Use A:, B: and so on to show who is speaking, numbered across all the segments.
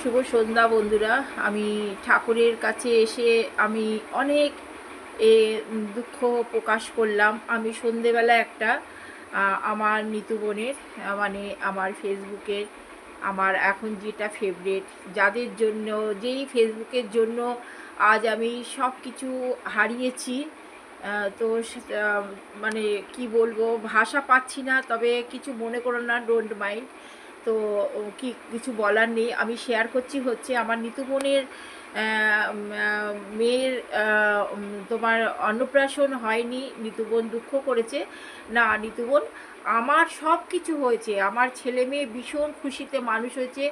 A: শুভ সন্ধ্যা বন্ধুরা। আমি ঠাকুরের কাছে এসে আমি অনেক দুঃখ প্রকাশ করলাম। আমি সন্ধেবেলা একটা আমার নিতু বোনের মানে আমার ফেসবুকের আমার এখন যেটা ফেভারিট, যাদের জন্য যেই ফেসবুকের জন্য আজ আমি সব কিছু হারিয়েছি। তো মানে কি বলবো, ভাষা পাচ্ছি না। তবে কিছু মনে করো না, ডোন্ট মাইন্ড। তো কি কিছু বলার নেই, আমি শেয়ার করছি। হচ্ছে আমার নিতু বোনের মেয়ের তোমার অন্নপ্রাশন হয়নি। নিতু বোন দুঃখ করেছে। না নিতু বোন, আমার সব কিছু হয়েছে। আমার ছেলে মেয়ে ভীষণ খুশিতে মানুষ হয়েছে,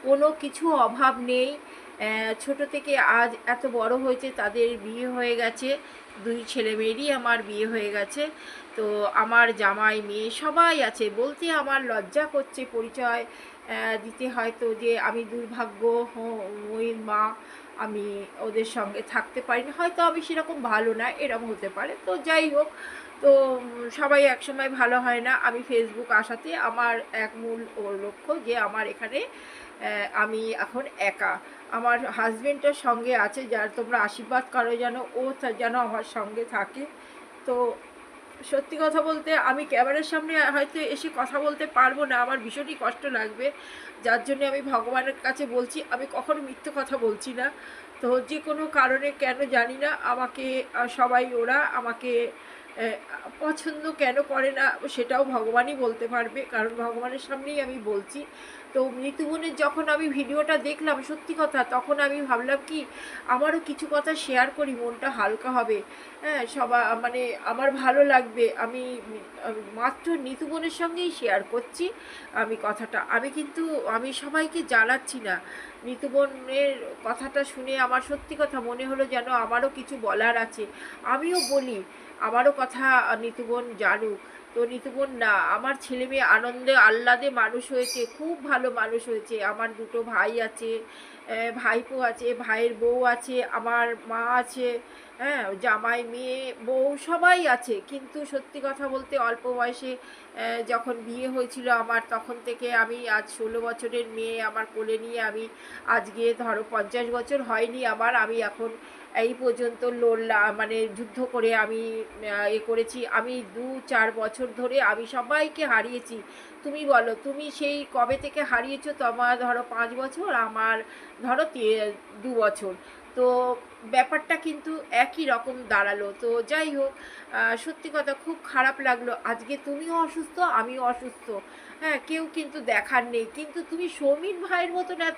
A: কোনো কিছু অভাব নেই। ছোট থেকে আজ এত বড় হয়েছে, তাদের বিয়ে হয়ে গেছে। দুই ছেলে মেয়েরই আমার বিয়ে হয়ে গেছে। তো আমার জামাই মেয়ে সবাই আছে। বলতে আমার লজ্জা করছে পরিচয় দিতে, হয়তো যে আমি দুর্ভাগ্যহীন মা, আমি ওদের সঙ্গে থাকতে পারিনি। হয়তো আমি সেরকম ভালো না, এরকম হতে পারে। তো যাই হোক, তো সবাই একসময় ভালো হয় না। আমি ফেসবুক আসাতে আমার এক মূল লক্ষ্য যে আমার এখানে আমি এখন একা। আমার হাজবেন্ডটার সঙ্গে আছে, যার তোমরা আশীর্বাদ করো যেন ও যেন আমার সঙ্গে থাকে। তো সত্যি কথা বলতে আমি ক্যামেরার সামনে হয়তো এসে কথা বলতে পারবো না, আমার ভীষণই কষ্ট লাগবে। যার জন্য আমি ভগবানের কাছে বলছি, আমি কখনো মিথ্যে কথা বলছি না। তো যে কোনো কারণে কেন জানি না আমাকে সবাই ওরা আমাকে আহ, পছন্দ কেন করে না সেটাও ভগবানই বলতে পারবে, কারণ ভগবানের সামনেই আমি বলছি। তো মৃত্যুবনের যখন আমি ভিডিওটা দেখলাম, সত্যি কথা, তখন আমি ভাবলাম কি আমারও কিছু কথা শেয়ার করি, মনটা হালকা হবে। হ্যাঁ, মানে আমার ভালো লাগবে। আমি মাত্র নিতু বোনের সঙ্গেই শেয়ার করছি আমি কথাটা। আমি সবাইকে জানাচ্ছি না। নিতু বোনের কথাটা শুনে আমার সত্যি কথা মনে হলো যেন আমারও কিছু বলার আছে, আমিও বলি। আমারও কথা নিতু বোন জানুক। তো নিতু বোন, না, আমার ছেলে মেয়ে আনন্দে আহ্লাদে মানুষ হয়েছে, খুব ভালো মানুষ হয়েছে। আমার দুটো ভাই আছে, ভাইপো আছে, ভাইয়ের বউ আছে, আমার মা আছে, হ্যাঁ, জামাই মেয়ে বউ সবাই আছে। কিন্তু সত্যি কথা বলতে অল্প বয়সে যখন বিয়ে হয়েছিল আমার, তখন থেকে আমি আজ 16 বছরের মেয়ে আমার কোলে নিয়ে আমি আজকে ধরো 50 বছর হয়নি আমার, আমি এখন এই পর্যন্ত লড়লাম, মানে যুদ্ধ করে আমি করেছি। আমি 2-4 বছর ধরে আমি সবাইকে হারিয়েছি। তুমি বলো, তুমি সেই কবে থেকে হারিয়েছো? তোমার ধরো 5 বছর, আমার ধরো 2 বছর। তো ব্যাপারটা কিন্তু একই রকম দাঁড়ালো। তো যাই হোক, সত্যি কথা খুব খারাপ লাগলো। আজকে তুমিও অসুস্থ, আমিও অসুস্থ। হ্যাঁ, কেউ কিন্তু দেখার নেই, কিন্তু তুমি সৌমির ভাইয়ের মতন এত